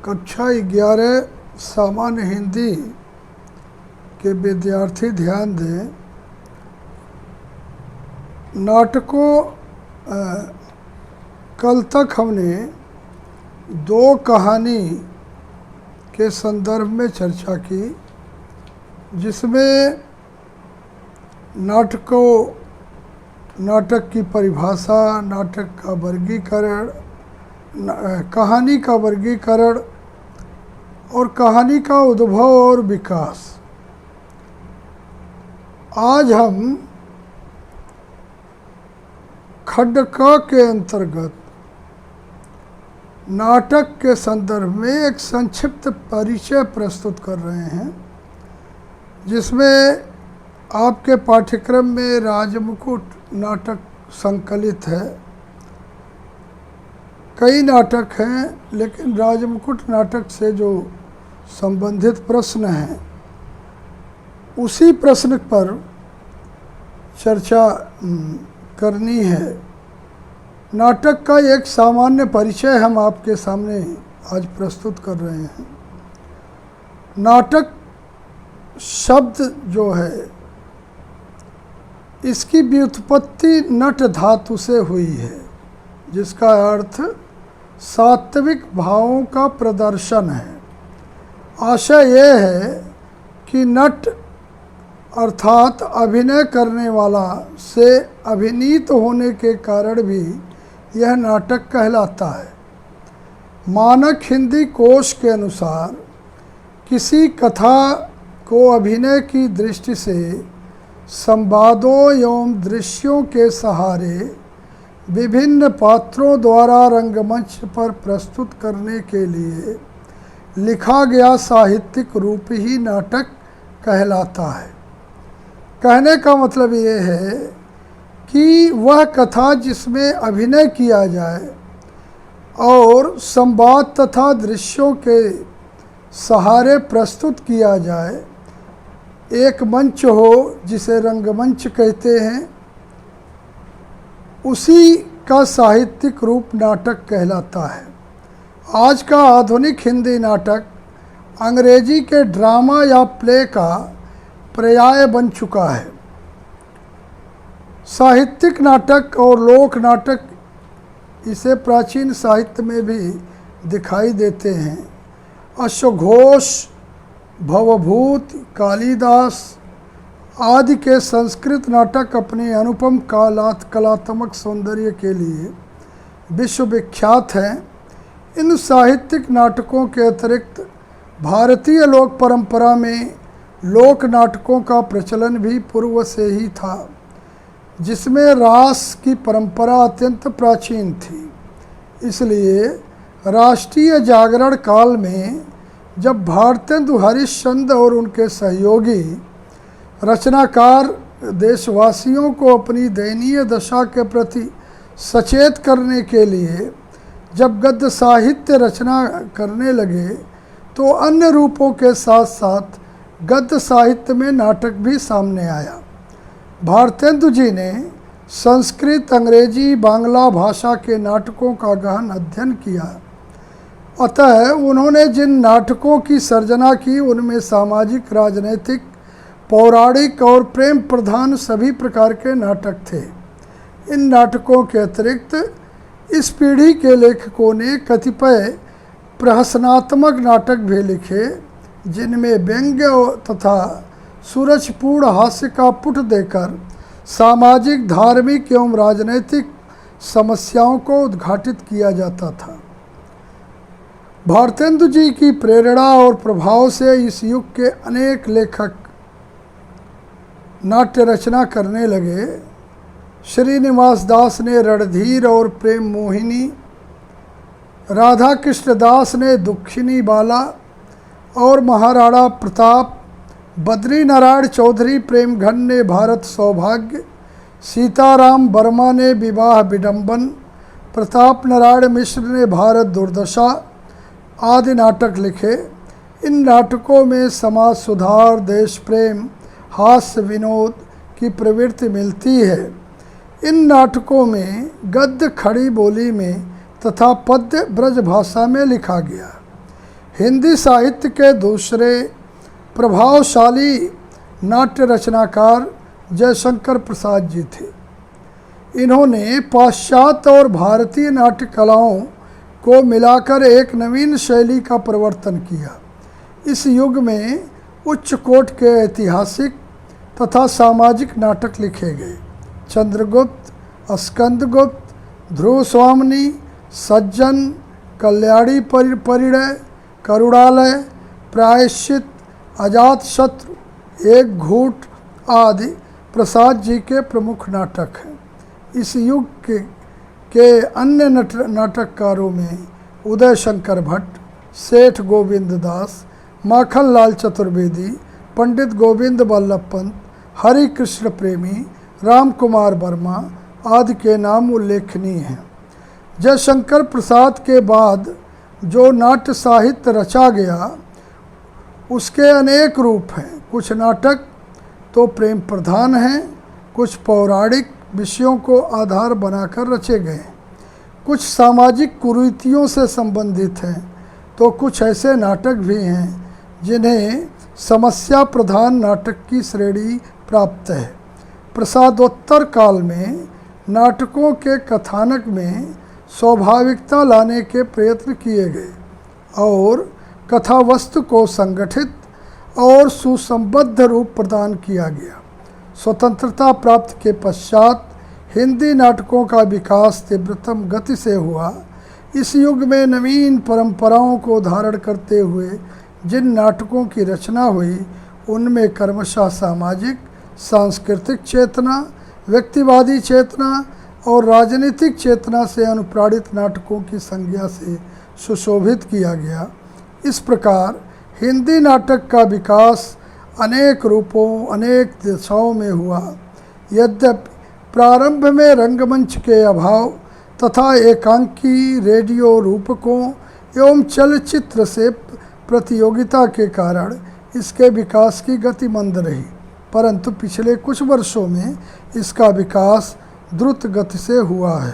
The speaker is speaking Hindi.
कक्षा 11 सामान्य हिंदी के विद्यार्थी ध्यान दें। नाटकों कल तक हमने दो कहानी के संदर्भ में चर्चा की, जिसमें नाटक की परिभाषा, नाटक का वर्गीकरण, कहानी का वर्गीकरण और कहानी का उद्भव और विकास। आज हम खंड क के अंतर्गत नाटक के संदर्भ में एक संक्षिप्त परिचय प्रस्तुत कर रहे हैं, जिसमें आपके पाठ्यक्रम में राजमुकुट नाटक संकलित है। कई नाटक हैं, लेकिन राजमुकुट नाटक से जो संबंधित प्रश्न हैं, उसी प्रश्न पर चर्चा करनी है। नाटक का एक सामान्य परिचय हम आपके सामने आज प्रस्तुत कर रहे हैं। नाटक शब्द जो है, इसकी व्युत्पत्ति नट धातु से हुई है, जिसका अर्थ सात्विक भावों का प्रदर्शन है। आशय यह है कि नट अर्थात अभिनय करने वाला से अभिनीत होने के कारण भी यह नाटक कहलाता है। मानक हिंदी कोश के अनुसार किसी कथा को अभिनय की दृष्टि से संवादों एवं दृश्यों के सहारे विभिन्न पात्रों द्वारा रंगमंच पर प्रस्तुत करने के लिए लिखा गया साहित्यिक रूप ही नाटक कहलाता है। कहने का मतलब ये है कि वह कथा जिसमें अभिनय किया जाए और संवाद तथा दृश्यों के सहारे प्रस्तुत किया जाए, एक मंच हो जिसे रंगमंच कहते हैं, उसी का साहित्यिक रूप नाटक कहलाता है। आज का आधुनिक हिंदी नाटक अंग्रेजी के ड्रामा या प्ले का पर्याय बन चुका है। साहित्यिक नाटक और लोक नाटक इसे प्राचीन साहित्य में भी दिखाई देते हैं। अश्वघोष, भवभूत, कालिदास आदि के संस्कृत नाटक अपने अनुपम कलात्मक सौंदर्य के लिए विश्वविख्यात हैं। इन साहित्यिक नाटकों के अतिरिक्त भारतीय लोक परंपरा में लोक नाटकों का प्रचलन भी पूर्व से ही था, जिसमें रास की परंपरा अत्यंत प्राचीन थी। इसलिए राष्ट्रीय जागरण काल में जब भारतेंदु हरिश्चंद्र और उनके सहयोगी रचनाकार देशवासियों को अपनी दयनीय दशा के प्रति सचेत करने के लिए जब गद्य साहित्य रचना करने लगे, तो अन्य रूपों के साथ साथ गद्य साहित्य में नाटक भी सामने आया। भारतेंदु जी ने संस्कृत, अंग्रेजी, बांग्ला भाषा के नाटकों का गहन अध्ययन किया। अतः उन्होंने जिन नाटकों की सर्जना की, उनमें सामाजिक, राजनैतिक, पौराणिक और प्रेम प्रधान सभी प्रकार के नाटक थे। इन नाटकों के अतिरिक्त इस पीढ़ी के लेखकों ने कतिपय प्रहसनात्मक नाटक भी लिखे, जिनमें व्यंग्य तथा सूरजपूर्ण हास्य का पुट देकर सामाजिक, धार्मिक एवं राजनैतिक समस्याओं को उद्घाटित किया जाता था। भारतेंदु जी की प्रेरणा और प्रभाव से इस युग के अनेक लेखक नाट्य रचना करने लगे। श्रीनिवास दास ने रणधीर और प्रेम मोहिनी, राधा कृष्ण दास ने दुखिनी बाला और महाराणा प्रताप, बद्री नारायण चौधरी प्रेमघन ने भारत सौभाग्य, सीताराम वर्मा ने विवाह विडंबन, प्रताप नारायण मिश्र ने भारत दुर्दशा आदि नाटक लिखे। इन नाटकों में समाज सुधार, देश प्रेम, हास्य, विनोद की प्रवृत्ति मिलती है। इन नाटकों में गद्य खड़ी बोली में तथा पद्य ब्रज भाषा में लिखा गया। हिंदी साहित्य के दूसरे प्रभावशाली नाट्य रचनाकार जयशंकर प्रसाद जी थे। इन्होंने पाश्चात्य और भारतीय नाट्य कलाओं को मिलाकर एक नवीन शैली का प्रवर्तन किया। इस युग में उच्च कोटि के ऐतिहासिक तथा सामाजिक नाटक लिखे गए। चंद्रगुप्त, स्कंदगुप्त, ध्रुव स्वामिनी, सज्जन, कल्याणी परिणय, करुणालय, प्रायश्चित, अजातशत्रु, एक घूट आदि प्रसाद जी के प्रमुख नाटक हैं। इस युग के अन्य नाटककारों में उदय शंकर भट्ट, सेठ गोविंद दास, माखनलाल चतुर्वेदी, पंडित गोविंद वल्लभ पंत, हरि कृष्ण प्रेमी, राम कुमार वर्मा आदि के नाम उल्लेखनीय हैं। जयशंकर प्रसाद के बाद जो नाट्य साहित्य रचा गया उसके अनेक रूप हैं। कुछ नाटक तो प्रेम प्रधान हैं, कुछ पौराणिक विषयों को आधार बनाकर रचे गए, कुछ सामाजिक कुरीतियों से संबंधित हैं, तो कुछ ऐसे नाटक भी हैं जिन्हें समस्या प्रधान नाटक की श्रेणी प्राप्त है। प्रसादोत्तर काल में नाटकों के कथानक में स्वाभाविकता लाने के प्रयत्न किए गए और कथावस्तु को संगठित और सुसंबद्ध रूप प्रदान किया गया। स्वतंत्रता प्राप्ति के पश्चात हिंदी नाटकों का विकास तीव्रतम गति से हुआ। इस युग में नवीन परंपराओं को धारण करते हुए जिन नाटकों की रचना हुई उनमें क्रमशः सामाजिक, सांस्कृतिक चेतना, व्यक्तिवादी चेतना और राजनीतिक चेतना से अनुप्राणित नाटकों की संज्ञा से सुशोभित किया गया। इस प्रकार हिंदी नाटक का विकास अनेक रूपों, अनेक दिशाओं में हुआ। यद्यपि प्रारंभ में रंगमंच के अभाव तथा एकांकी रेडियो रूपकों एवं चलचित्र से प्रतियोगिता के कारण इसके विकास की गति मंद रही, परंतु पिछले कुछ वर्षों में इसका विकास द्रुत गति से हुआ है।